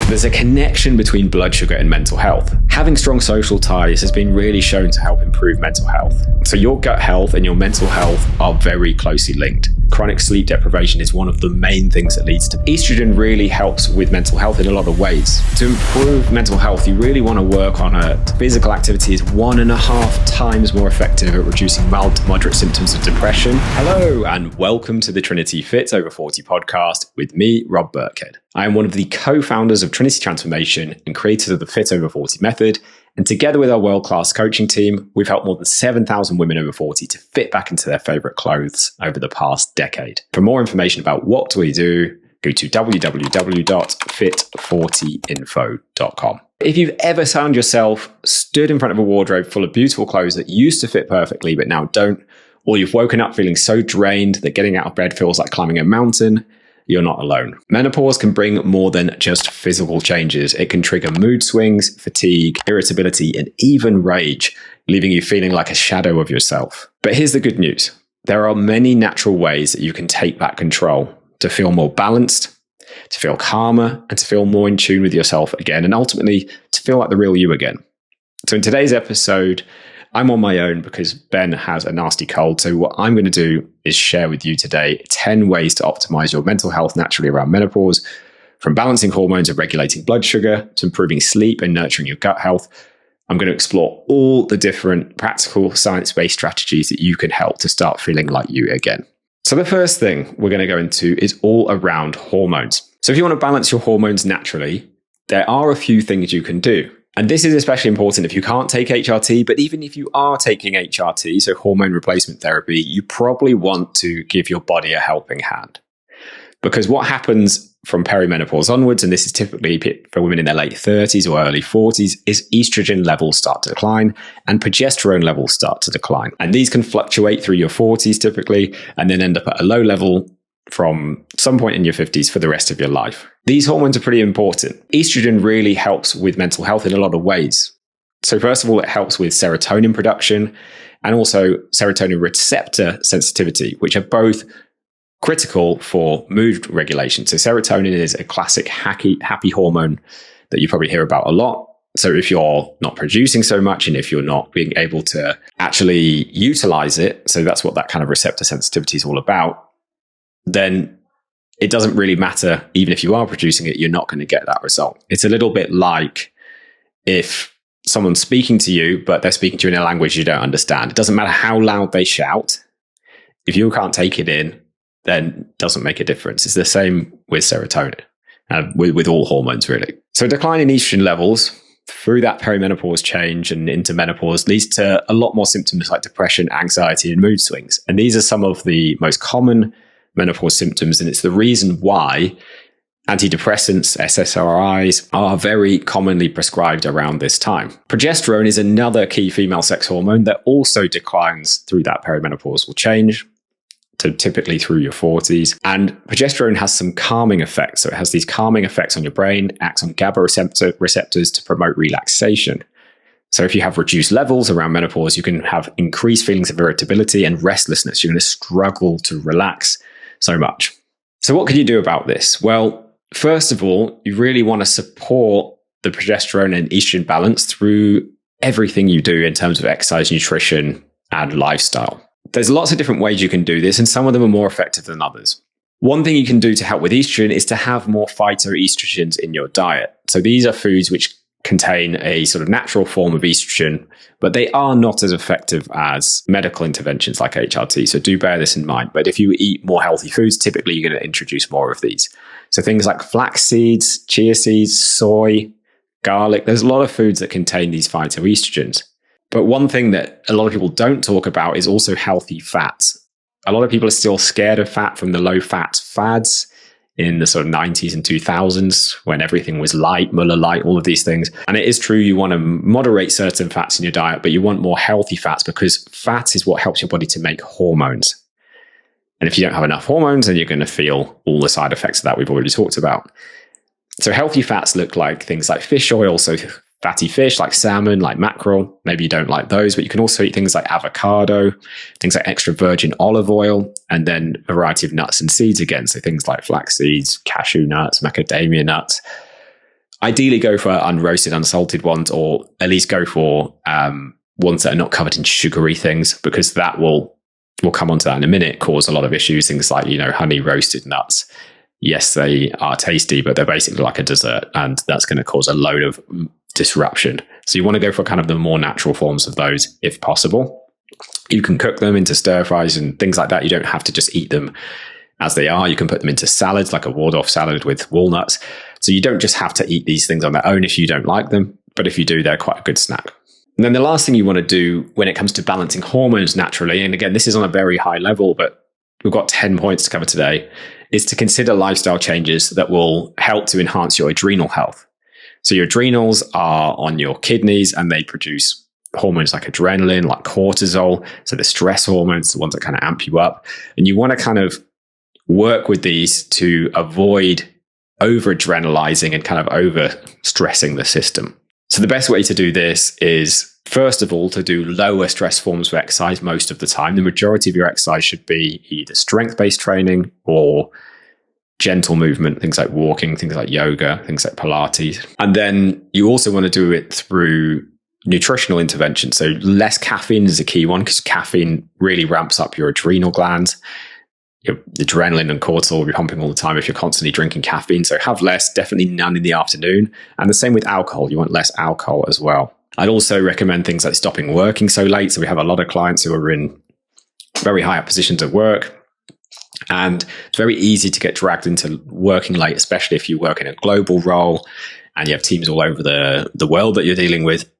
There's a connection between blood sugar and mental health. Having strong social ties has been really shown to help improve mental health. So your gut health and your mental health are very closely linked. Chronic sleep deprivation is one of the main things that leads to. Estrogen really helps with mental health in a lot of ways. To improve mental health, you really want to work on physical activity is 1.5 times more effective at reducing mild to moderate symptoms of depression. Hello, and welcome to the Trinity Fit Over 40 podcast with me, Rob Burkhead. I am one of the co-founders of Trinity Transformation and creators of the Fit Over 40 method. And together with our world-class coaching team, we've helped more than 7,000 women over 40 to fit back into their favorite clothes over the past decade. For more information about what we do, go to www.fit40info.com. If you've ever found yourself stood in front of a wardrobe full of beautiful clothes that used to fit perfectly but now don't, or you've woken up feeling so drained that getting out of bed feels like climbing a mountain, you're not alone. Menopause can bring more than just physical changes. It can trigger mood swings, fatigue, irritability, and even rage, leaving you feeling like a shadow of yourself. But here's the good news. There are many natural ways that you can take back control to feel more balanced, to feel calmer, and to feel more in tune with yourself again, and ultimately to feel like the real you again. So in today's episode, I'm on my own because Ben has a nasty cold. So what I'm going to do is share with you today 10 ways to optimize your mental health naturally around menopause, from balancing hormones and regulating blood sugar to improving sleep and nurturing your gut health. I'm going to explore all the different practical science-based strategies that you can help to start feeling like you again. So the first thing we're going to go into is all around hormones. So if you want to balance your hormones naturally, there are a few things you can do. And this is especially important if you can't take HRT, but even if you are taking HRT, so hormone replacement therapy, you probably want to give your body a helping hand. Because what happens from perimenopause onwards, and this is typically for women in their late 30s or early 40s, is estrogen levels start to decline and progesterone levels start to decline. And these can fluctuate through your 40s typically, and then end up at a low level from some point in your 50s for the rest of your life. These hormones are pretty important. Estrogen really helps with mental health in a lot of ways. So first of all, it helps with serotonin production and also serotonin receptor sensitivity, which are both critical for mood regulation. So serotonin is a classic happy hormone that you probably hear about a lot. So if you're not producing so much and if you're not being able to actually utilize it, so that's what that kind of receptor sensitivity is all about, then it doesn't really matter. Even if you are producing it, you're not going to get that result. It's a little bit like if someone's speaking to you, but they're speaking to you in a language you don't understand. It doesn't matter how loud they shout. If you can't take it in, then it doesn't make a difference. It's the same with serotonin, with all hormones, really. So decline in estrogen levels through that perimenopause change and into menopause leads to a lot more symptoms like depression, anxiety, and mood swings. And these are some of the most common menopause symptoms, and it's the reason why antidepressants, SSRIs, are very commonly prescribed around this time. Progesterone is another key female sex hormone that also declines through that perimenopausal change, so typically through your 40s. And progesterone has some calming effects. So it has these calming effects on your brain, acts on GABA receptors to promote relaxation. So if you have reduced levels around menopause, you can have increased feelings of irritability and restlessness. You're going to struggle to relax so much. So what can you do about this? Well, first of all, you really want to support the progesterone and estrogen balance through everything you do in terms of exercise, nutrition, and lifestyle. There's lots of different ways you can do this, and some of them are more effective than others. One thing you can do to help with estrogen is to have more phytoestrogens in your diet. So these are foods which contain a sort of natural form of estrogen, but they are not as effective as medical interventions like HRT. So do bear this in mind. But if you eat more healthy foods, typically you're going to introduce more of these. So things like flax seeds, chia seeds, soy, garlic, there's a lot of foods that contain these phytoestrogens. But one thing that a lot of people don't talk about is also healthy fats. A lot of people are still scared of fat from the low fat fads in the sort of 90s and 2000s when everything was light, Muller light, all of these things. And it is true you want to moderate certain fats in your diet, but you want more healthy fats because fat is what helps your body to make hormones. And if you don't have enough hormones, then you're going to feel all the side effects of that we've already talked about. So healthy fats look like things like fish oil, so fatty fish like salmon, like mackerel. Maybe you don't like those, but you can also eat things like avocado, things like extra virgin olive oil, and then a variety of nuts and seeds again. So things like flax seeds, cashew nuts, macadamia nuts. Ideally, go for unroasted, unsalted ones, or at least go for ones that are not covered in sugary things, because that will, we'll come on to that in a minute, cause a lot of issues. Things like, honey roasted nuts. Yes, they are tasty, but they're basically like a dessert, and that's going to cause a load of disruption. So you want to go for kind of the more natural forms of those if possible. You can cook them into stir fries and things like that. You don't have to just eat them as they are. You can put them into salads, like a Waldorf salad with walnuts. So you don't just have to eat these things on their own if you don't like them, but if you do, they're quite a good snack. And then the last thing you want to do when it comes to balancing hormones naturally, and again, this is on a very high level, but we've got 10 points to cover today, is to consider lifestyle changes that will help to enhance your adrenal health. So your adrenals are on your kidneys, and they produce hormones like adrenaline, like cortisol. So the stress hormones, the ones that kind of amp you up. And you want to kind of work with these to avoid over-adrenalizing and kind of over-stressing the system. So the best way to do this is, first of all, to do lower stress forms of exercise most of the time. The majority of your exercise should be either strength-based training or gentle movement, things like walking, things like yoga, things like Pilates. And then you also want to do it through nutritional intervention. So less caffeine is a key one, because caffeine really ramps up your adrenal glands. Your adrenaline and cortisol will be pumping all the time if you're constantly drinking caffeine. So have less, definitely none in the afternoon. And the same with alcohol. You want less alcohol as well. I'd also recommend things like stopping working so late. So we have a lot of clients who are in very high up positions at work, and it's very easy to get dragged into working late, especially if you work in a global role and you have teams all over the world that you're dealing with.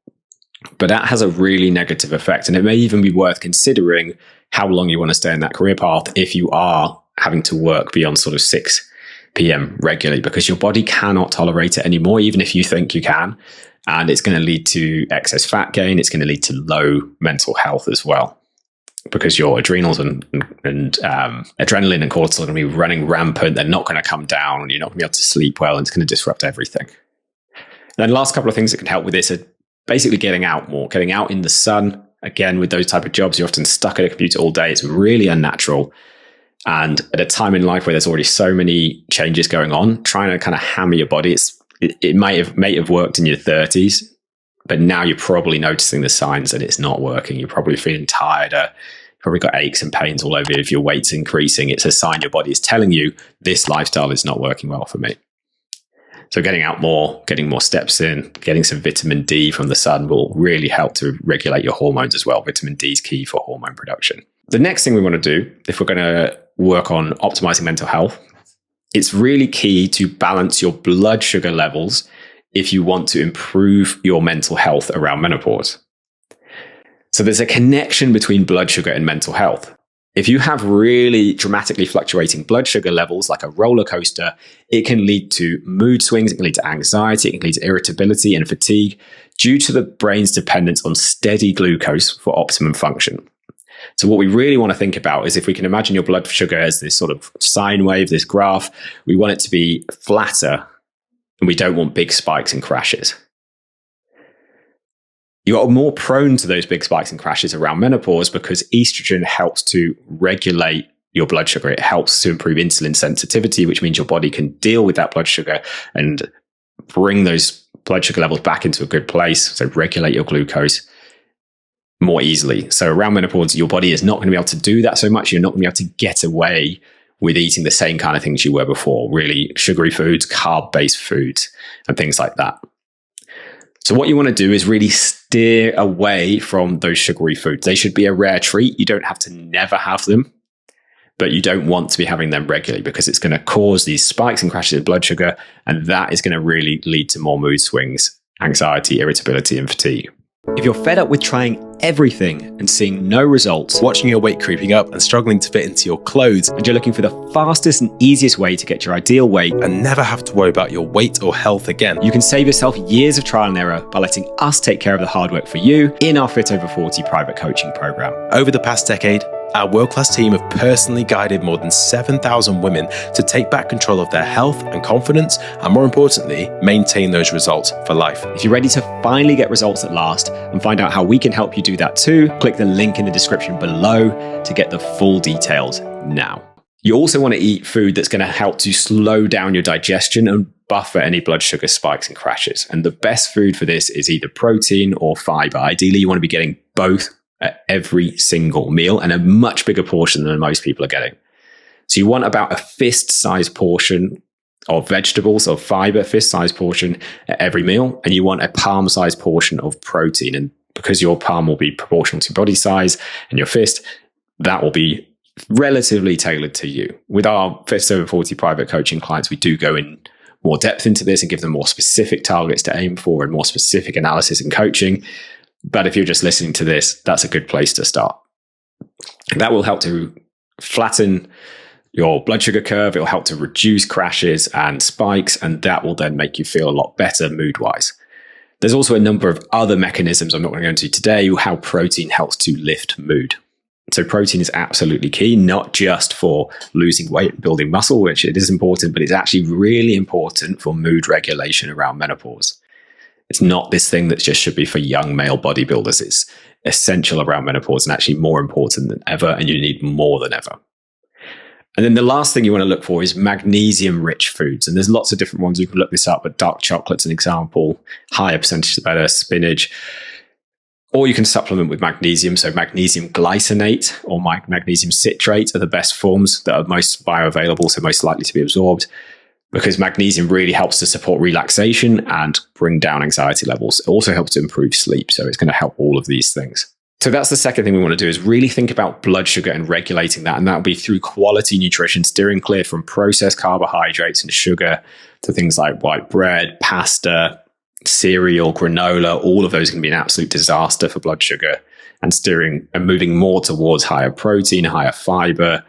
But that has a really negative effect. And it may even be worth considering how long you want to stay in that career path if you are having to work beyond sort of 6 p.m. regularly, because your body cannot tolerate it anymore, even if you think you can. And it's going to lead to excess fat gain. It's going to lead to low mental health as well, because your adrenals and adrenaline and cortisol are going to be running rampant. They're not going to come down. You're not going to be able to sleep well, and it's going to disrupt everything. Then the last couple of things that can help with this are basically getting out more, getting out in the sun. Again, with those type of jobs, you're often stuck at a computer all day. It's really unnatural. And at a time in life where there's already so many changes going on, trying to kind of hammer your body, it may have worked in your 30s, but now you're probably noticing the signs that it's not working. You're probably feeling tired. You've probably got aches and pains all over you. If your weight's increasing, it's a sign your body is telling you this lifestyle is not working well for me. So getting out more, getting more steps in, getting some vitamin D from the sun will really help to regulate your hormones as well. Vitamin D is key for hormone production. The next thing we want to do, if we're going to work on optimizing mental health, it's really key to balance your blood sugar levels if you want to improve your mental health around menopause. So there's a connection between blood sugar and mental health. If you have really dramatically fluctuating blood sugar levels, like a roller coaster, it can lead to mood swings, it can lead to anxiety, it can lead to irritability and fatigue due to the brain's dependence on steady glucose for optimum function. So what we really want to think about is, if we can imagine your blood sugar as this sort of sine wave, this graph, we want it to be flatter, and we don't want big spikes and crashes. You are more prone to those big spikes and crashes around menopause because estrogen helps to regulate your blood sugar. It helps to improve insulin sensitivity, which means your body can deal with that blood sugar and bring those blood sugar levels back into a good place. So regulate your glucose more easily. So around menopause, your body is not going to be able to do that so much. You're not going to be able to get away with eating the same kind of things you were before, really sugary foods, carb-based foods, and things like that. So what you want to do is really steer away from those sugary foods. They should be a rare treat. You don't have to never have them, but you don't want to be having them regularly, because it's going to cause these spikes and crashes in blood sugar, and that is going to really lead to more mood swings, anxiety, irritability, and fatigue. If you're fed up with trying everything and seeing no results, watching your weight creeping up and struggling to fit into your clothes, and you're looking for the fastest and easiest way to get your ideal weight and never have to worry about your weight or health again, you can save yourself years of trial and error by letting us take care of the hard work for you in our Fit Over 40 private coaching program. Over the past decade, our world-class team have personally guided more than 7,000 women to take back control of their health and confidence, and more importantly, maintain those results for life. If you're ready to finally get results that last and find out how we can help you do that too, click the link in the description below to get the full details now. You also want to eat food that's going to help to slow down your digestion and buffer any blood sugar spikes and crashes. And the best food for this is either protein or fiber. Ideally, you want to be getting both at every single meal, and a much bigger portion than most people are getting. So you want about a fist-sized portion of vegetables, of fiber, fist-sized portion at every meal, and you want a palm-sized portion of protein. And because your palm will be proportional to your body size and your fist, that will be relatively tailored to you. With our Fist Over 40 private coaching clients, we do go in more depth into this and give them more specific targets to aim for and more specific analysis and coaching. But if you're just listening to this, that's a good place to start. That will help to flatten your blood sugar curve. It will help to reduce crashes and spikes, and that will then make you feel a lot better mood-wise. There's also a number of other mechanisms I'm not going to go into today, how protein helps to lift mood. So protein is absolutely key, not just for losing weight and building muscle, which it is important, but it's actually really important for mood regulation around menopause. It's not this thing that just should be for young male bodybuilders. It's essential around menopause and actually more important than ever, and you need more than ever. And then the last thing you want to look for is magnesium-rich foods. And there's lots of different ones. You can look this up, but dark chocolate's an example. Higher percentage, the better. Spinach. Or you can supplement with magnesium. So magnesium glycinate or magnesium citrate are the best forms that are most bioavailable, so most likely to be absorbed, because magnesium really helps to support relaxation and bring down anxiety levels. It also helps to improve sleep. So it's going to help all of these things. So that's the second thing we want to do, is really think about blood sugar and regulating that. And that'll be through quality nutrition, steering clear from processed carbohydrates and sugar to things like white bread, pasta, cereal, granola. All of those can be an absolute disaster for blood sugar, and steering and moving more towards higher protein, higher fiber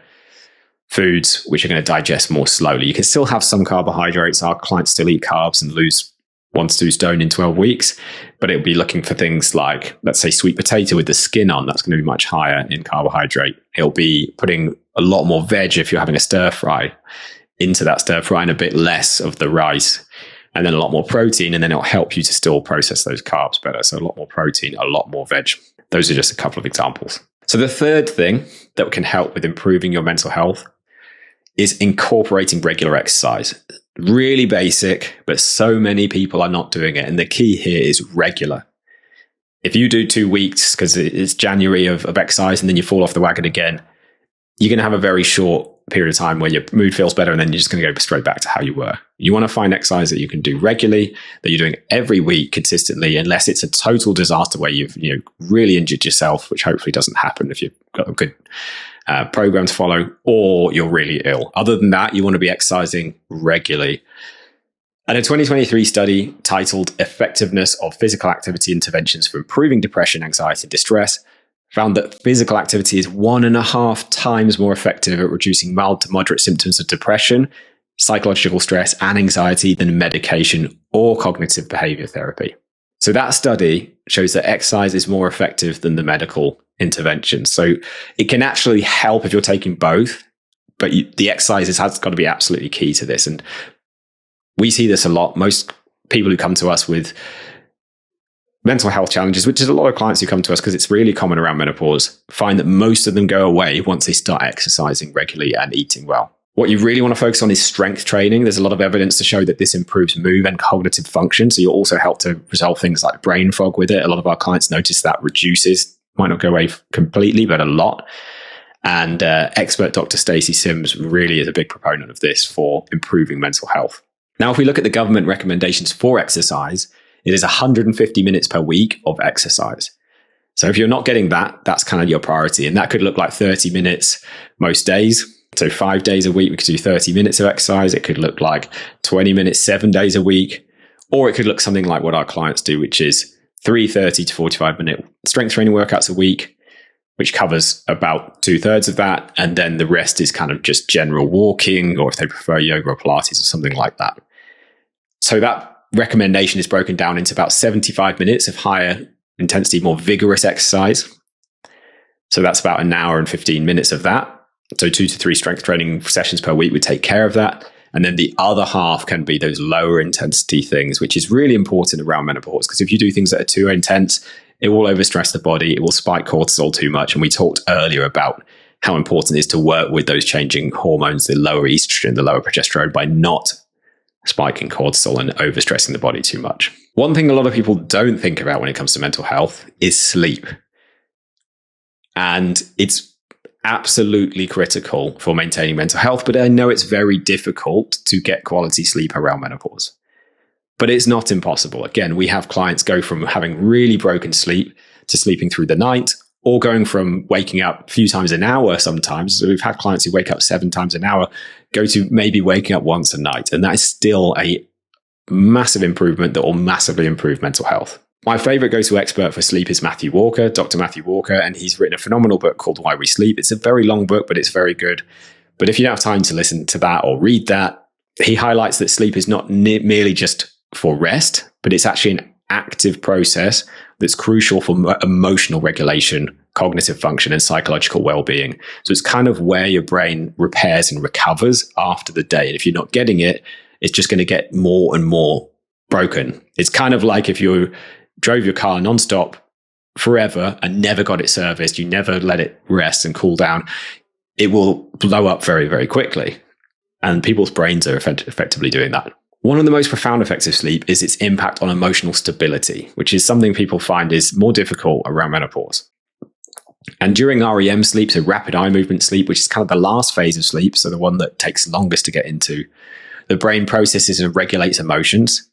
foods, which are going to digest more slowly. You can still have some carbohydrates. Our clients still eat carbs and lose 1 to 2 stone in 12 weeks, but it'll be looking for things like, let's say, sweet potato with the skin on. That's going to be much higher in carbohydrate. It'll be putting a lot more veg if you're having a stir fry into that stir fry, and a bit less of the rice, and then a lot more protein, and then it'll help you to still process those carbs better. So a lot more protein, a lot more veg. Those are just a couple of examples. So the third thing that can help with improving your mental health is incorporating regular exercise. Really basic, but so many people are not doing it. And the key here is regular. If you do 2 weeks, because it's January of exercise, and then you fall off the wagon again, you're going to have a very short period of time where your mood feels better, and then you're just going to go straight back to how you were. You want to find exercise that you can do regularly, that you're doing every week consistently, unless it's a total disaster where you've really injured yourself, which hopefully doesn't happen if you've got a good program to follow, or you're really ill. Other than that, you want to be exercising regularly. And a 2023 study titled Effectiveness of Physical Activity Interventions for Improving Depression, Anxiety, and Distress found that physical activity is 1.5 times more effective at reducing mild to moderate symptoms of depression, psychological stress, and anxiety than medication or cognitive behavior therapy. So that study shows that exercise is more effective than the medical intervention. So it can actually help if you're taking both, but the exercise has got to be absolutely key to this. And we see this a lot. Most people who come to us with mental health challenges, which is a lot of clients who come to us because it's really common around menopause, find that most of them go away once they start exercising regularly and eating well. What you really want to focus on is strength training. There's a lot of evidence to show that this improves mood and cognitive function. So you'll also help to resolve things like brain fog with it. A lot of our clients notice that reduces, might not go away completely, but a lot. And expert Dr. Stacey Sims really is a big proponent of this for improving mental health. Now, if we look at the government recommendations for exercise, it is 150 minutes per week of exercise. So if you're not getting that, that's kind of your priority. And that could look like 30 minutes most days. So 5 days a week, we could do 30 minutes of exercise. It could look like 20 minutes, 7 days a week. Or it could look something like what our clients do, which is 3 30 to 45-minute strength training workouts a week, which covers about 2/3 of that. And then the rest is kind of just general walking, or if they prefer yoga or Pilates or something like that. So that recommendation is broken down into about 75 minutes of higher intensity, more vigorous exercise. So that's about 1 hour and 15 minutes of that. So 2 to 3 strength training sessions per week would take care of that. And then the other half can be those lower intensity things, which is really important around menopause. Because if you do things that are too intense, it will overstress the body. It will spike cortisol too much. And we talked earlier about how important it is to work with those changing hormones, the lower estrogen, the lower progesterone, by not spike in cortisol and overstressing the body too much. One thing a lot of people don't think about when it comes to mental health is sleep. And it's absolutely critical for maintaining mental health, but I know it's very difficult to get quality sleep around menopause. But it's not impossible. Again, we have clients go from having really broken sleep to sleeping through the night, or going from waking up a few times an hour sometimes. So we've had clients who wake up 7 times an hour, go to maybe waking up once a night. And that is still a massive improvement that will massively improve mental health. My favorite go-to expert for sleep is Matthew Walker, Dr. Matthew Walker, and he's written a phenomenal book called Why We Sleep. It's a very long book, but it's very good. But if you don't have time to listen to that or read that, he highlights that sleep is not merely just for rest, but it's actually an active process that's crucial for emotional regulation, cognitive function, and psychological well-being. So it's kind of where your brain repairs and recovers after the day. And if you're not getting it, it's just going to get more and more broken. It's kind of like if you drove your car nonstop forever and never got it serviced, you never let it rest and cool down, it will blow up very, very quickly. And people's brains are effectively doing that. One of the most profound effects of sleep is its impact on emotional stability, which is something people find is more difficult around menopause. And during REM sleep, so rapid eye movement sleep, which is kind of the last phase of sleep, so the one that takes longest to get into, the brain processes and regulates emotions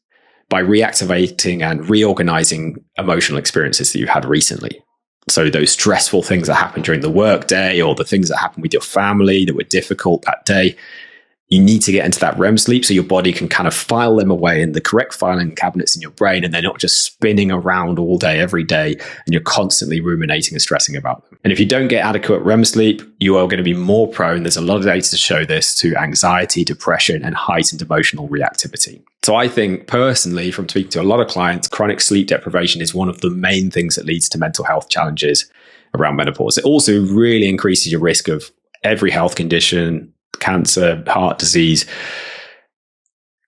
by reactivating and reorganizing emotional experiences that you had recently. So those stressful things that happened during the work day, or the things that happened with your family that were difficult that day, you need to get into that REM sleep so your body can kind of file them away in the correct filing cabinets in your brain, and they're not just spinning around all day, every day, and you're constantly ruminating and stressing about them. And if you don't get adequate REM sleep, you are going to be more prone, there's a lot of data to show this, to anxiety, depression, and heightened emotional reactivity. So I think personally, from speaking to a lot of clients, chronic sleep deprivation is one of the main things that leads to mental health challenges around menopause. It also really increases your risk of every health condition, cancer, heart disease,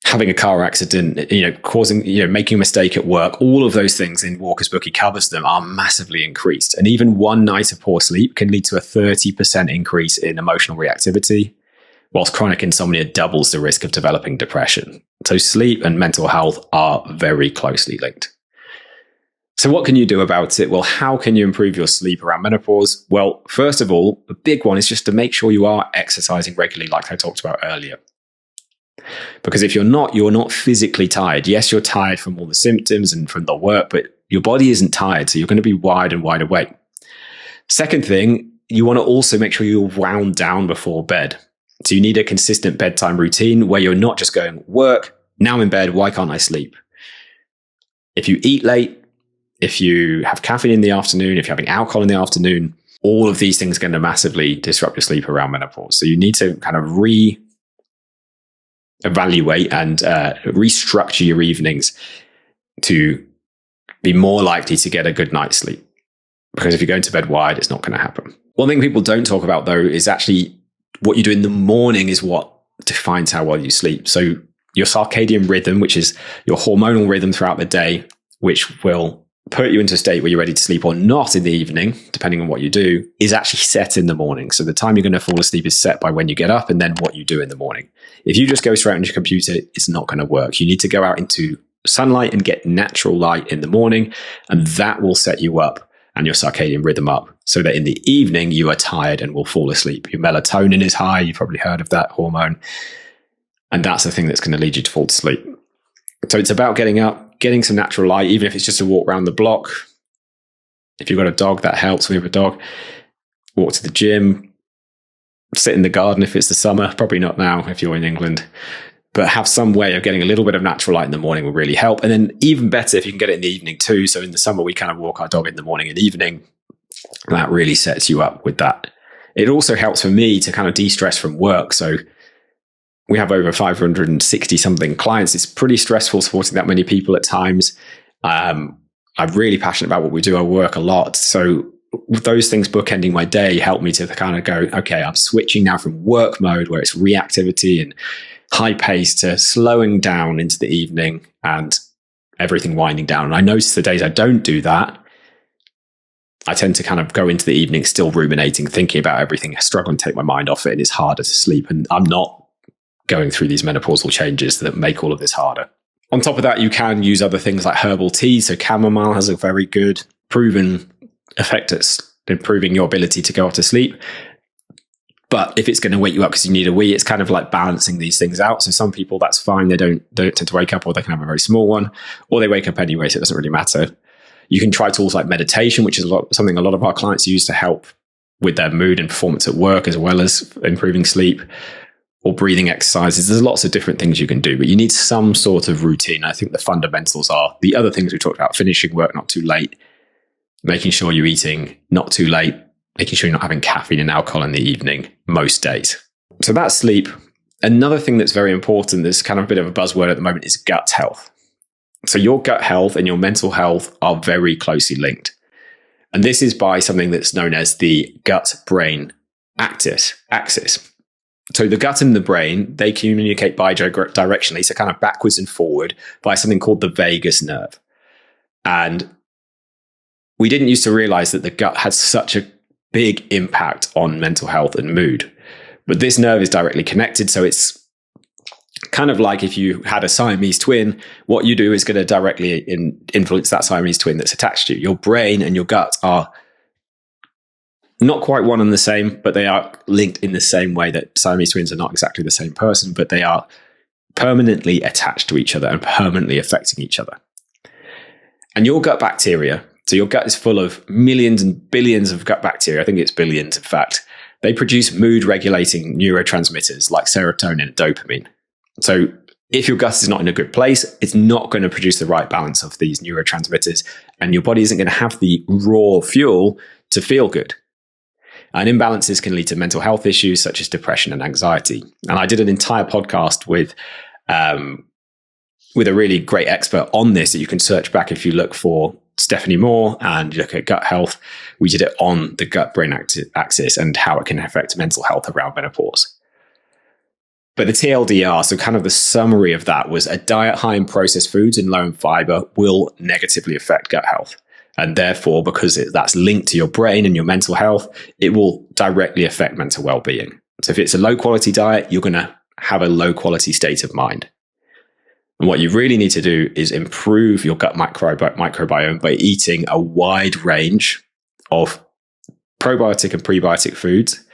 having a car accident, making a mistake at work. All of those things in Walker's book, he covers them, are massively increased. And even one night of poor sleep can lead to a 30% increase in emotional reactivity, whilst chronic insomnia doubles the risk of developing depression. So sleep and mental health are very closely linked. So what can you do about it? Well, how can you improve your sleep around menopause? Well, first of all, the big one is just to make sure you are exercising regularly, like I talked about earlier. Because if you're not physically tired. Yes, you're tired from all the symptoms and from the work, but your body isn't tired, so you're going to be wide and wide awake. Second thing, you want to also make sure you're wound down before bed. So you need a consistent bedtime routine where you're not just going, work, now I'm in bed, why can't I sleep? If you eat late, if you have caffeine in the afternoon, if you're having alcohol in the afternoon, all of these things are going to massively disrupt your sleep around menopause. So you need to kind of re-evaluate and restructure your evenings to be more likely to get a good night's sleep. Because if you're going to bed wide, it's not going to happen. One thing people don't talk about, though, is actually what you do in the morning is what defines how well you sleep. So your circadian rhythm, which is your hormonal rhythm throughout the day, which will put you into a state where you're ready to sleep or not in the evening, depending on what you do, is actually set in the morning. So the time you're going to fall asleep is set by when you get up and then what you do in the morning. If you just go straight on your computer, it's not going to work. You need to go out into sunlight and get natural light in the morning, and that will set you up and your circadian rhythm up so that in the evening you are tired and will fall asleep. Your melatonin is high. You've probably heard of that hormone. And that's the thing that's going to lead you to fall to sleep. So it's about getting up, getting some natural light, even if it's just a walk around the block. If you've got a dog, that helps. We have a dog. Walk to the gym, sit in the garden if it's the summer. Probably not now if you're in England. But have some way of getting a little bit of natural light in the morning will really help. And then even better if you can get it in the evening too. So in the summer, we kind of walk our dog in the morning and evening. That really sets you up with that. It also helps for me to kind of de-stress from work. So we have over 560 something clients. It's pretty stressful supporting that many people at times. I'm really passionate about what we do. I work a lot. So those things bookending my day help me to kind of go, okay, I'm switching now from work mode where it's reactivity and high pace to slowing down into the evening and everything winding down. And I notice the days I don't do that, I tend to kind of go into the evening still ruminating, thinking about everything, struggling to take my mind off it, and it's harder to sleep. And I'm not going through these menopausal changes that make all of this harder. On top of that, you can use other things like herbal tea. So chamomile has a very good proven effect at improving your ability to go off to sleep. But if it's going to wake you up because you need a wee, it's kind of like balancing these things out. So some people, that's fine. They don't tend to wake up, or they can have a very small one, or they wake up anyway, so it doesn't really matter. You can try tools like meditation, which is something a lot of our clients use to help with their mood and performance at work, as well as improving sleep, or breathing exercises. There's lots of different things you can do, but you need some sort of routine. I think the fundamentals are the other things we talked about: finishing work not too late, making sure you're eating not too late, making sure you're not having caffeine and alcohol in the evening most days. So that's sleep. Another thing that's very important, that's kind of a bit of a buzzword at the moment, is gut health. So your gut health and your mental health are very closely linked. And this is by something that's known as the gut-brain axis. So the gut and the brain, they communicate bidirectionally, so kind of backwards and forward, by something called the vagus nerve. And we didn't used to realize that the gut had such a big impact on mental health and mood. But this nerve is directly connected. So it's kind of like if you had a Siamese twin, what you do is going to directly influence that Siamese twin that's attached to you. Your brain and your gut are not quite one and the same, but they are linked in the same way that Siamese twins are not exactly the same person, but they are permanently attached to each other and permanently affecting each other. And your gut bacteria, so your gut is full of millions and billions of gut bacteria. I think it's billions, in fact. They produce mood-regulating neurotransmitters like serotonin and dopamine. So if your gut is not in a good place, it's not going to produce the right balance of these neurotransmitters, and your body isn't going to have the raw fuel to feel good. And imbalances can lead to mental health issues such as depression and anxiety. And I did an entire podcast with a really great expert on this that you can search back if you look for Stephanie Moore and you look at gut health. We did it on the gut-brain axis and how it can affect mental health around menopause. But the TLDR, so kind of the summary of that, was a diet high in processed foods and low in fiber will negatively affect gut health. And therefore, because that's linked to your brain and your mental health, it will directly affect mental well-being. So if it's a low-quality diet, you're going to have a low-quality state of mind. And what you really need to do is improve your gut microbiome by eating a wide range of probiotic and prebiotic foods.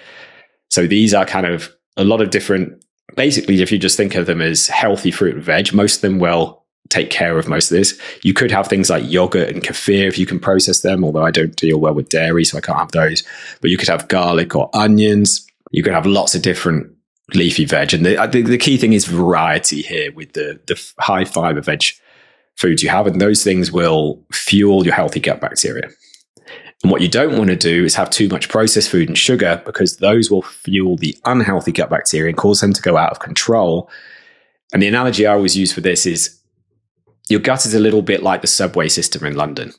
So these are kind of a lot of different, basically, if you just think of them as healthy fruit and veg, most of them will take care of most of this. You could have things like yogurt and kefir if you can process them, although I don't deal well with dairy, so I can't have those. But you could have garlic or onions. You could have lots of different leafy veg. And the key thing is variety here with the high fiber veg foods you have. And those things will fuel your healthy gut bacteria. And what you don't want to do is have too much processed food and sugar, because those will fuel the unhealthy gut bacteria and cause them to go out of control. And the analogy I always use for this is your gut is a little bit like the subway system in London.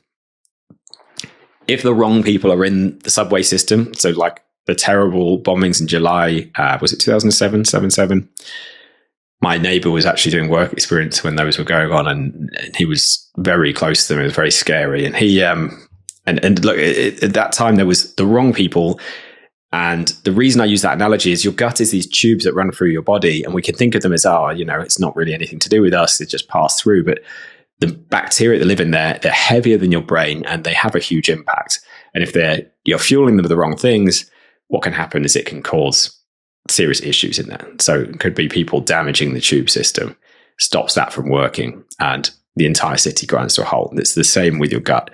If the wrong people are in the subway system, so like the terrible bombings in July, was it 2007? My neighbor was actually doing work experience when those were going on, and he was very close to them. It was very scary. And he, and look, at that time there was the wrong people. And the reason I use that analogy is your gut is these tubes that run through your body, and we can think of them as, it's not really anything to do with us. It just passed through. But the bacteria that live in there, they're heavier than your brain, and they have a huge impact. And if you're fueling them with the wrong things, what can happen is it can cause serious issues in there. So it could be people damaging the tube system, stops that from working, and the entire city grinds to a halt. And it's the same with your gut.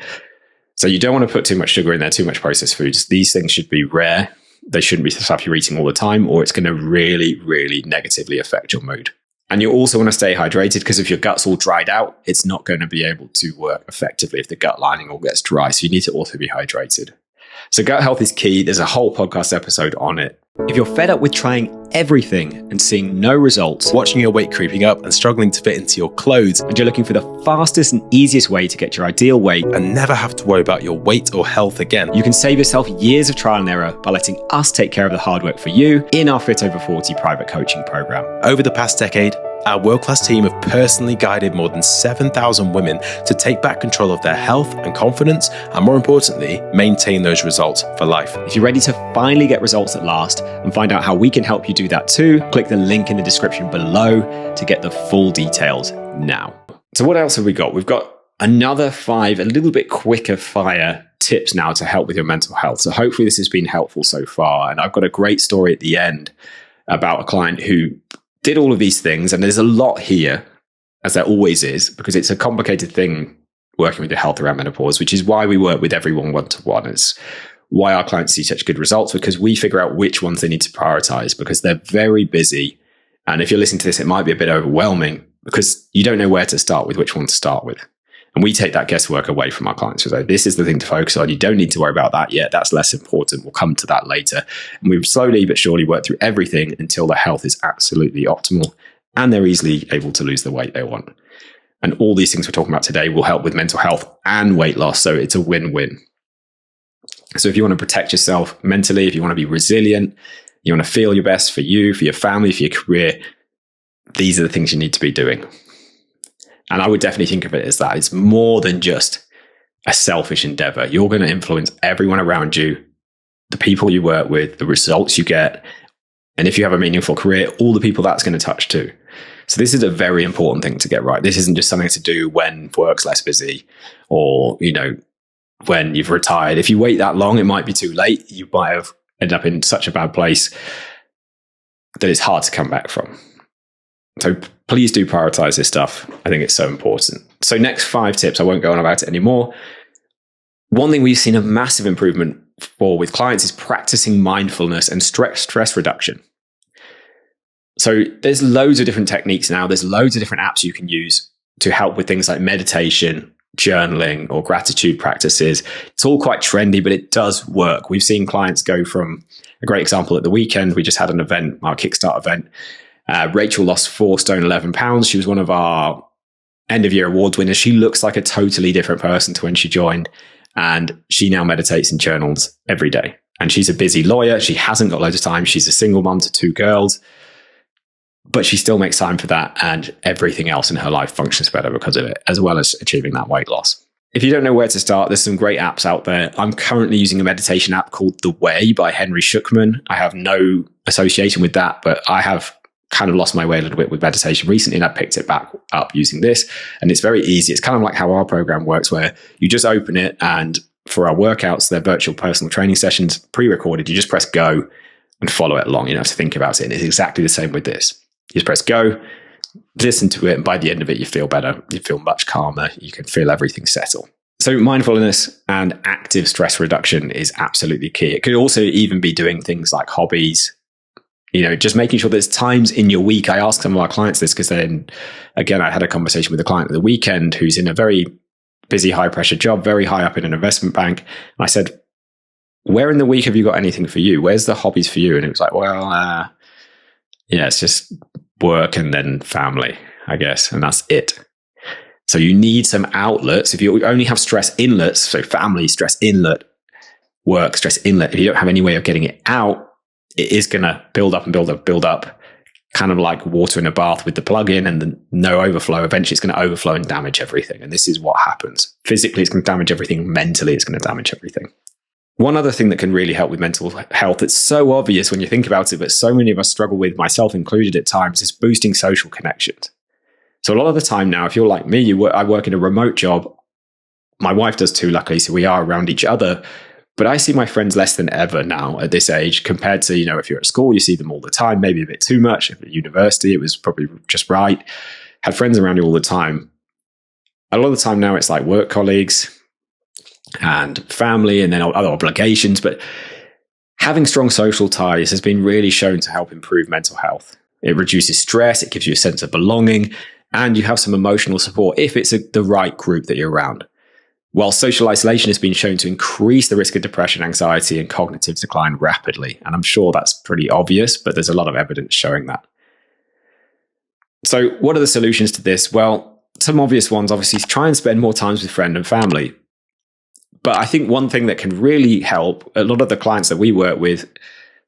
So you don't want to put too much sugar in there, too much processed foods. These things should be rare. They shouldn't be stuff you're eating all the time, or it's going to really, really negatively affect your mood. And you also want to stay hydrated, because if your gut's all dried out, it's not going to be able to work effectively if the gut lining all gets dry. So you need to also be hydrated. So gut health is key. There's a whole podcast episode on it. If you're fed up with trying everything and seeing no results, watching your weight creeping up and struggling to fit into your clothes, and you're looking for the fastest and easiest way to get your ideal weight and never have to worry about your weight or health again, you can save yourself years of trial and error by letting us take care of the hard work for you in our Fit Over 40 private coaching program. Over the past decade, our world-class team have personally guided more than 7,000 women to take back control of their health and confidence, and more importantly, maintain those results for life. If you're ready to finally get results that last and find out how we can help you do that too, click the link in the description below to get the full details now. So what else have we got? We've got another 5, a little bit quicker fire tips now to help with your mental health. So hopefully this has been helpful so far. And I've got a great story at the end about a client who did all of these things. And there's a lot here, as there always is, because it's a complicated thing working with your health around menopause, which is why we work with everyone one-to-one. It's why our clients see such good results, because we figure out which ones they need to prioritize, because they're very busy. And if you're listening to this, it might be a bit overwhelming because you don't know where to start with, which one to start with. And we take that guesswork away from our clients. So this is the thing to focus on. You don't need to worry about that yet. That's less important. We'll come to that later. And we've slowly but surely worked through everything until their health is absolutely optimal and they're easily able to lose the weight they want. And all these things we're talking about today will help with mental health and weight loss. So it's a win-win. So if you want to protect yourself mentally, if you want to be resilient, you want to feel your best for you, for your family, for your career, these are the things you need to be doing. And I would definitely think of it as that. It's more than just a selfish endeavor. You're going to influence everyone around you, the people you work with, the results you get. And if you have a meaningful career, all the people that's going to touch too. So this is a very important thing to get right. This isn't just something to do when work's less busy or, when you've retired. If you wait that long, it might be too late. You might have ended up in such a bad place that it's hard to come back from. So please do prioritize this stuff. I think it's so important. So next 5 tips, I won't go on about it anymore. One thing we've seen a massive improvement for with clients is practicing mindfulness and stress reduction. So there's loads of different techniques now. There's loads of different apps you can use to help with things like meditation, journaling, or gratitude practices. It's all quite trendy, but it does work. We've seen clients go from a great example at the weekend. We just had an event, our Kickstart event. Rachel lost 4 stone 11 pounds. She was one of our end of year awards winners. She looks like a totally different person to when she joined. And she now meditates and journals every day. And she's a busy lawyer. She hasn't got loads of time. She's a single mom to 2 girls. But she still makes time for that. And everything else in her life functions better because of it, as well as achieving that weight loss. If you don't know where to start, there's some great apps out there. I'm currently using a meditation app called The Way by Henry Schuckman. I have no association with that, but I have kind of lost my way a little bit with meditation recently, and I picked it back up using this. And it's very easy. It's kind of like how our program works, where you just open it, and for our workouts, they're virtual personal training sessions, pre-recorded. You just press go and follow it along. You don't have to think about it. And it's exactly the same with this. You just press go, listen to it, and by the end of it, you feel better. You feel much calmer. You can feel everything settle. So mindfulness and active stress reduction is absolutely key. It could also even be doing things like hobbies, just making sure there's times in your week. I ask some of our clients this because then, again, I had a conversation with a client at the weekend who's in a very busy, high pressure job, very high up in an investment bank. And I said, where in the week have you got anything for you? Where's the hobbies for you? And it was like, it's just work and then family, I guess. And that's it. So you need some outlets. If you only have stress inlets, so family, stress inlet, work, stress inlet, if you don't have any way of getting it out, it is going to build up and build up, kind of like water in a bath with the plug in and then no overflow. Eventually, it's going to overflow and damage everything. And this is what happens. Physically, it's going to damage everything. Mentally, it's going to damage everything. One other thing that can really help with mental health, it's so obvious when you think about it, but so many of us struggle with, myself included at times, is boosting social connections. So a lot of the time now, if you're like me, I work in a remote job. My wife does too, luckily, so we are around each other. But I see my friends less than ever now at this age compared to, if you're at school, you see them all the time, maybe a bit too much. If at university, it was probably just right. Had friends around you all the time. A lot of the time now, it's like work colleagues and family and then other obligations. But having strong social ties has been really shown to help improve mental health. It reduces stress. It gives you a sense of belonging, and you have some emotional support if it's the right group that you're around. While social isolation has been shown to increase the risk of depression, anxiety, and cognitive decline rapidly. And I'm sure that's pretty obvious, but there's a lot of evidence showing that. So what are the solutions to this? Well, some obvious ones, obviously, try and spend more time with friends and family. But I think one thing that can really help, a lot of the clients that we work with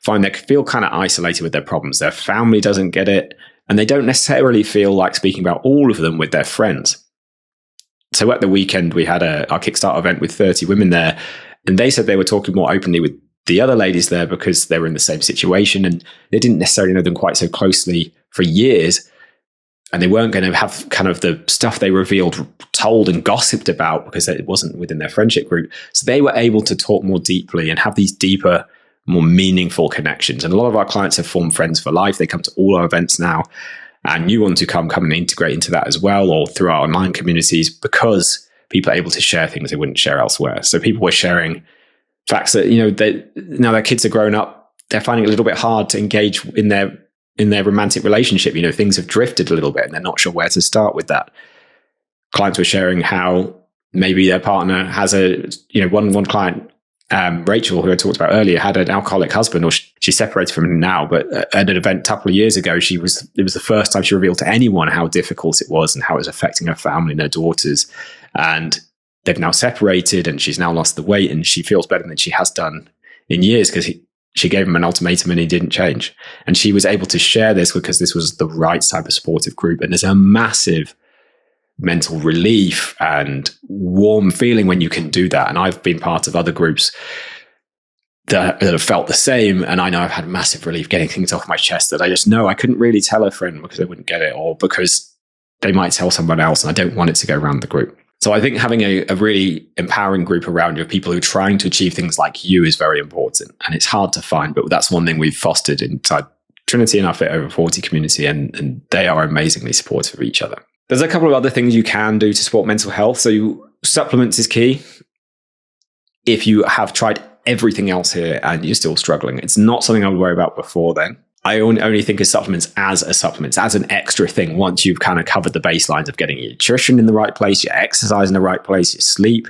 find they feel kind of isolated with their problems. Their family doesn't get it. And they don't necessarily feel like speaking about all of them with their friends. So at the weekend, we had our Kickstart event with 30 women there, and they said they were talking more openly with the other ladies there because they were in the same situation and they didn't necessarily know them quite so closely for years. And they weren't going to have kind of the stuff they revealed told and gossiped about because it wasn't within their friendship group. So they were able to talk more deeply and have these deeper, more meaningful connections. And a lot of our clients have formed friends for life. They come to all our events now, and new ones who come and integrate into that as well, or through our online communities, because people are able to share things they wouldn't share elsewhere. So people were sharing facts that, now their kids are grown up, they're finding it a little bit hard to engage in their romantic relationship. Things have drifted a little bit and they're not sure where to start with that. Clients were sharing how maybe their partner has one client, Rachel, who I talked about earlier, had an alcoholic husband, or she's separated from him now, but at an event a couple of years ago, it was the first time she revealed to anyone how difficult it was and how it was affecting her family and her daughters. And they've now separated and she's now lost the weight and she feels better than she has done in years because she gave him an ultimatum and he didn't change. And she was able to share this because this was the right type of supportive group. And there's a massive mental relief and warm feeling when you can do that. And I've been part of other groups that have felt the same. And I know I've had massive relief getting things off my chest that I just know I couldn't really tell a friend because they wouldn't get it, or because they might tell someone else and I don't want it to go around the group. So I think having a really empowering group around you of people who are trying to achieve things like you is very important. And it's hard to find, but that's one thing we've fostered inside Trinity and our Fit Over 40 community, and they are amazingly supportive of each other. There's a couple of other things you can do to support mental health. So supplements is key. If you have tried everything else here and you're still struggling, it's not something I would worry about before then. I only think of supplements as an extra thing once you've kind of covered the baselines of getting your nutrition in the right place, your exercise in the right place, your sleep.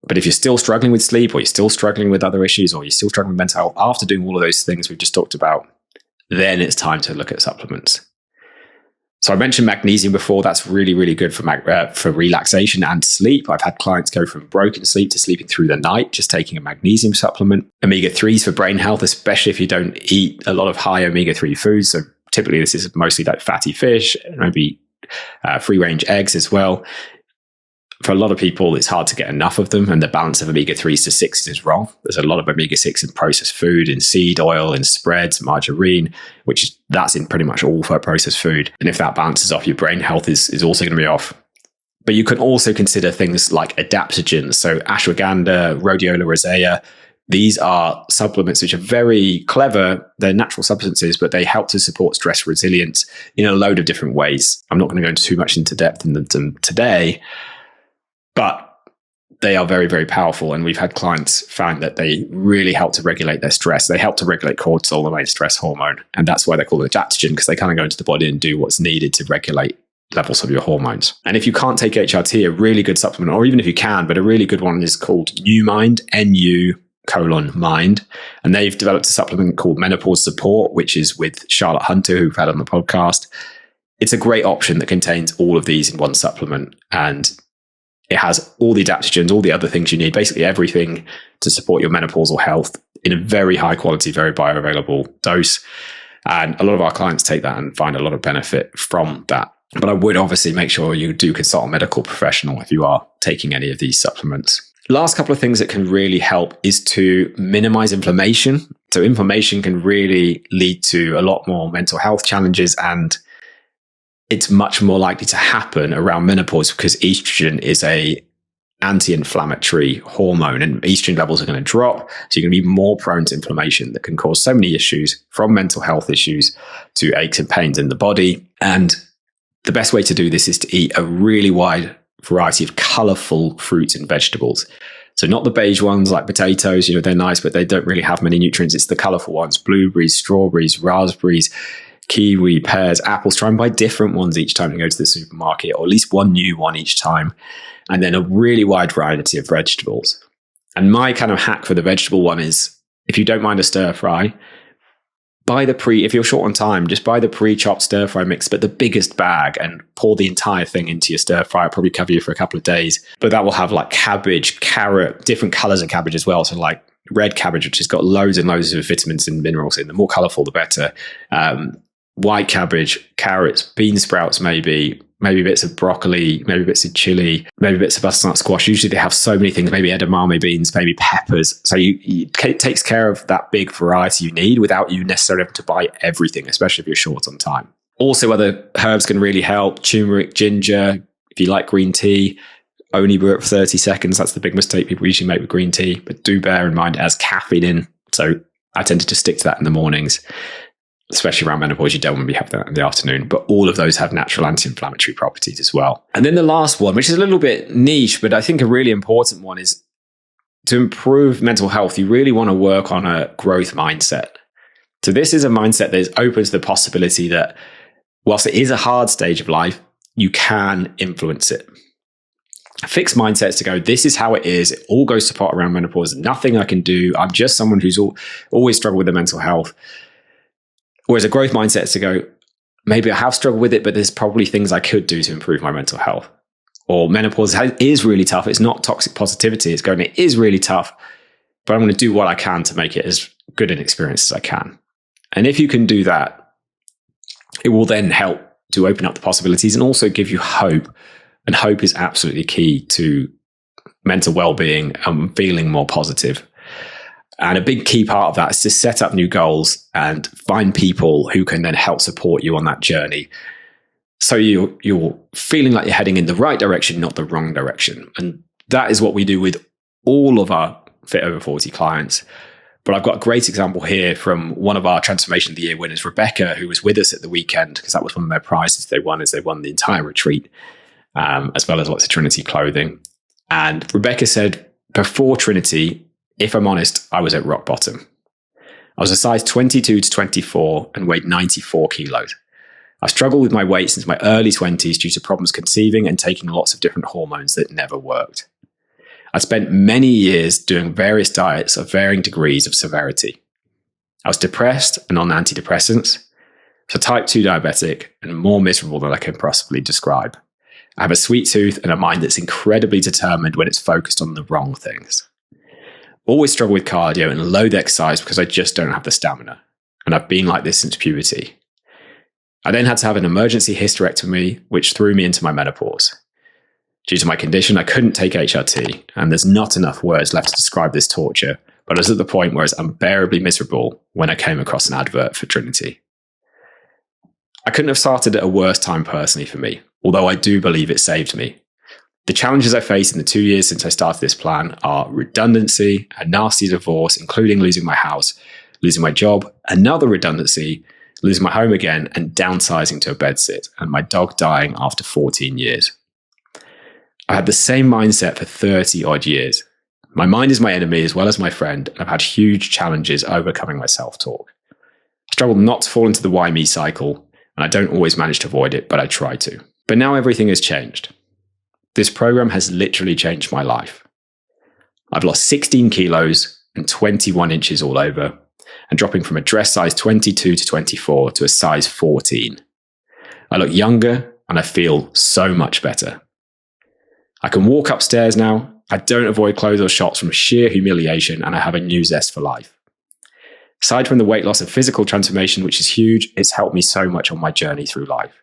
But if you're still struggling with sleep, or you're still struggling with other issues, or you're still struggling with mental health after doing all of those things we've just talked about, then it's time to look at supplements. So I mentioned magnesium before. That's really, really good for relaxation and sleep. I've had clients go from broken sleep to sleeping through the night, just taking a magnesium supplement. Omega-3s for brain health, especially if you don't eat a lot of high omega-3 foods. So typically this is mostly like fatty fish, maybe free-range eggs as well. For a lot of people, it's hard to get enough of them, and the balance of omega-3s to 6s is wrong. There's a lot of omega-6 in processed food, in seed oil, in spreads, margarine, that's in pretty much all for processed food. And if that balances off, your brain health is also going to be off. But you can also consider things like adaptogens. So ashwagandha, rhodiola rosea, these are supplements which are very clever. They're natural substances, but they help to support stress resilience in a load of different ways. I'm not going to go into too much into depth in them today, but they are very, very powerful. And we've had clients find that they really help to regulate their stress. They help to regulate cortisol, the main stress hormone. And that's why they're called adaptogen, because they kind of go into the body and do what's needed to regulate levels of your hormones. And if you can't take HRT, a really good supplement, or even if you can, but a really good one is called NuMind, NU:mind. And they've developed a supplement called Menopause Support, which is with Charlotte Hunter, who we've had on the podcast. It's a great option that contains all of these in one supplement. And it has all the adaptogens, all the other things you need, basically everything to support your menopausal health in a very high quality, very bioavailable dose. And a lot of our clients take that and find a lot of benefit from that. But I would obviously make sure you do consult a medical professional if you are taking any of these supplements. Last couple of things that can really help is to minimize inflammation. So inflammation can really lead to a lot more mental health challenges, and it's much more likely to happen around menopause because estrogen is a anti-inflammatory hormone, and estrogen levels are going to drop. So you're going to be more prone to inflammation that can cause so many issues, from mental health issues to aches and pains in the body. And the best way to do this is to eat a really wide variety of colorful fruits and vegetables. So not the beige ones like potatoes, they're nice, but they don't really have many nutrients. It's the colorful ones: blueberries, strawberries, raspberries, kiwi, pears, apples. Try and buy different ones each time you go to the supermarket, or at least one new one each time. And then a really wide variety of vegetables. And my kind of hack for the vegetable one is, if you don't mind a stir fry, if you're short on time, just buy the pre-chopped stir fry mix, but the biggest bag, and pour the entire thing into your stir fry. It'll probably cover you for a couple of days. But that will have like cabbage, carrot, different colors of cabbage as well. So like red cabbage, which has got loads and loads of vitamins and minerals in. The more colorful, the better. white cabbage, carrots, bean sprouts, maybe bits of broccoli, maybe bits of chili, maybe bits of butternut squash. Usually they have so many things, maybe edamame beans, maybe peppers. So it takes care of that big variety you need without you necessarily having to buy everything, especially if you're short on time. Also, other herbs can really help. Turmeric, ginger. If you like green tea, only brew it for 30 seconds. That's the big mistake people usually make with green tea. But do bear in mind it has caffeine in. So I tend to just stick to that in the mornings. Especially around menopause, you don't want to be having that in the afternoon. But all of those have natural anti-inflammatory properties as well. And then the last one, which is a little bit niche, but I think a really important one, is to improve mental health, you really want to work on a growth mindset. So this is a mindset that is open to the possibility that whilst it is a hard stage of life, you can influence it. Fixed mindsets to go, this is how it is. It all goes to pot around menopause. Nothing I can do. I'm just someone who's always struggled with their mental health. Whereas a growth mindset is to go, maybe I have struggled with it, but there's probably things I could do to improve my mental health. Or menopause is really tough. It's not toxic positivity. It's going, it is really tough, but I'm going to do what I can to make it as good an experience as I can. And if you can do that, it will then help to open up the possibilities and also give you hope. And hope is absolutely key to mental well-being and feeling more positive. And a big key part of that is to set up new goals and find people who can then help support you on that journey. So you're feeling like you're heading in the right direction, not the wrong direction. And that is what we do with all of our Fit Over 40 clients. But I've got a great example here from one of our Transformation of the Year winners, Rebecca, who was with us at the weekend, because that was one of their prizes they won, as they won the entire retreat, as well as lots of Trinity clothing. And Rebecca said, before Trinity, if I'm honest, I was at rock bottom. I was a size 22 to 24 and weighed 94 kilos. I struggled with my weight since my early 20s due to problems conceiving and taking lots of different hormones that never worked. I spent many years doing various diets of varying degrees of severity. I was depressed and on antidepressants, so type 2 diabetic and more miserable than I can possibly describe. I have a sweet tooth and a mind that's incredibly determined when it's focused on the wrong things. Always struggle with cardio and load exercise because I just don't have the stamina. And I've been like this since puberty. I then had to have an emergency hysterectomy, which threw me into my menopause. Due to my condition, I couldn't take HRT, and there's not enough words left to describe this torture, but I was at the point where I was unbearably miserable when I came across an advert for Trinity. I couldn't have started at a worse time personally for me, although I do believe it saved me. The challenges I faced in the 2 years since I started this plan are redundancy, a nasty divorce, including losing my house, losing my job, another redundancy, losing my home again, and downsizing to a bedsit, and my dog dying after 14 years. I had the same mindset for 30 odd years. My mind is my enemy as well as my friend, and I've had huge challenges overcoming my self-talk. I struggle not to fall into the why me cycle, and I don't always manage to avoid it, but I try to. But now everything has changed. This program has literally changed my life. I've lost 16 kilos and 21 inches all over, and dropping from a dress size 22 to 24 to a size 14. I look younger and I feel so much better. I can walk upstairs now. I don't avoid clothes or shops from sheer humiliation, and I have a new zest for life. Aside from the weight loss and physical transformation, which is huge, it's helped me so much on my journey through life.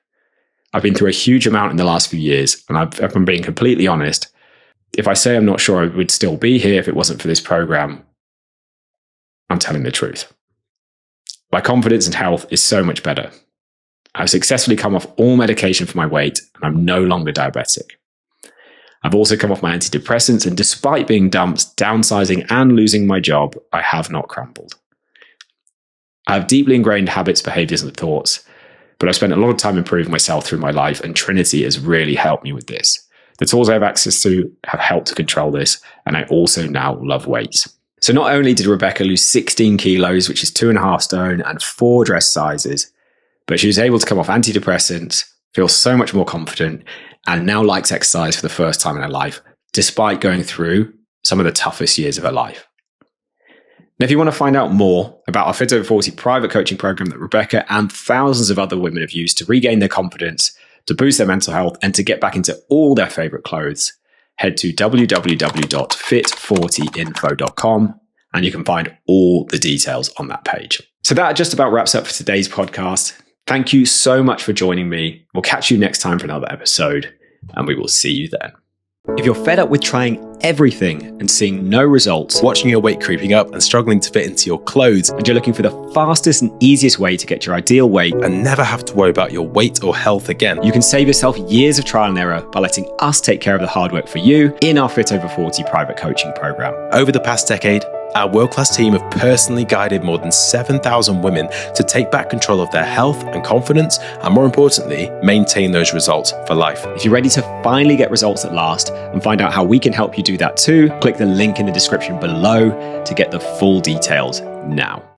I've been through a huge amount in the last few years, and if I'm being completely honest, if I say I'm not sure I would still be here if it wasn't for this program, I'm telling the truth. My confidence and health is so much better. I've successfully come off all medication for my weight, and I'm no longer diabetic. I've also come off my antidepressants, and despite being dumped, downsizing, and losing my job, I have not crumbled. I have deeply ingrained habits, behaviors, and thoughts, but I've spent a lot of time improving myself through my life, and Trinity has really helped me with this. The tools I have access to have helped to control this, and I also now love weights. So not only did Rebecca lose 16 kilos, which is 2.5 stone, and 4 dress sizes, but she was able to come off antidepressants, feel so much more confident, and now likes exercise for the first time in her life, despite going through some of the toughest years of her life. Now, if you want to find out more about our Fit Over 40 private coaching program that Rebecca and thousands of other women have used to regain their confidence, to boost their mental health, and to get back into all their favorite clothes, head to www.fit40info.com and you can find all the details on that page. So that just about wraps up for today's podcast. Thank you so much for joining me. We'll catch you next time for another episode, and we will see you then. If you're fed up with trying everything and seeing no results, watching your weight creeping up and struggling to fit into your clothes, and you're looking for the fastest and easiest way to get your ideal weight and never have to worry about your weight or health again, you can save yourself years of trial and error by letting us take care of the hard work for you in our Fit Over 40 private coaching program. Over the past decade, our world-class team have personally guided more than 7,000 women to take back control of their health and confidence, and more importantly, maintain those results for life. If you're ready to finally get results that last and find out how we can help you do that too, click the link in the description below to get the full details now.